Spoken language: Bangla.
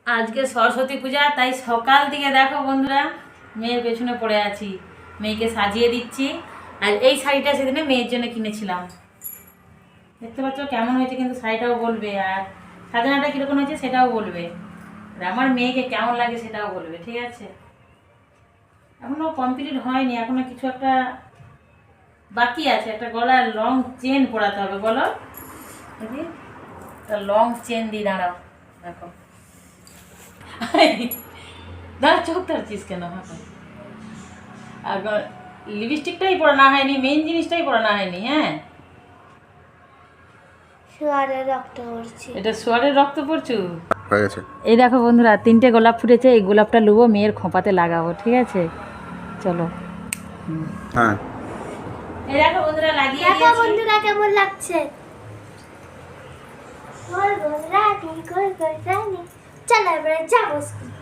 আজকে সরস্বতী পূজা, তাই সকাল থেকে দেখো বন্ধুরা মেয়ের পেছনে পড়ে আছি, মেয়েকে সাজিয়ে দিচ্ছি। আর এই শাড়িটা সেদিনে মেয়ের জন্য কিনেছিলাম, দেখতে পাচ্ছ কেমন হয়েছে, কিন্তু শাড়িটাও বলবে, আর সাজানোটা কীরকম হয়েছে সেটাও বলবে, আর আমার মেয়েকে কেমন লাগে সেটাও বলবে, ঠিক আছে? এখনও কমপ্লিট হয়নি, এখনও কিছু একটা বাকি আছে, একটা গলার লং চেন পরাতে হবে। বলো দিদি, একটা লং চেন দিয়ে দাঁড়াও, দেখো দাঁড়া, চোখ ধরছিস কেন? আর লিপস্টিকটাই পরানো হয়নি, মেইন জিনিসটাই পরানো হয়নি। হ্যাঁ, সোয়ারের রক্ত পড়ছে। এটা সোয়ারের রক্ত পড়ছু হয়ে গেছে। এই দেখো বন্ধুরা, 3টে গোলাপ ফুটেছে, এই গোলাপটা লুবো, মেয়ের খোঁপাতে লাগাবো, ঠিক আছে? চলো। হ্যাঁ, এই দেখো বন্ধুরা, লাগিয়ে দেখো দিয়েছি। বন্ধুরা কেমন লাগছে। বন্ধুরা কি করে জানি। চলো এবারে যাবো স্কুল।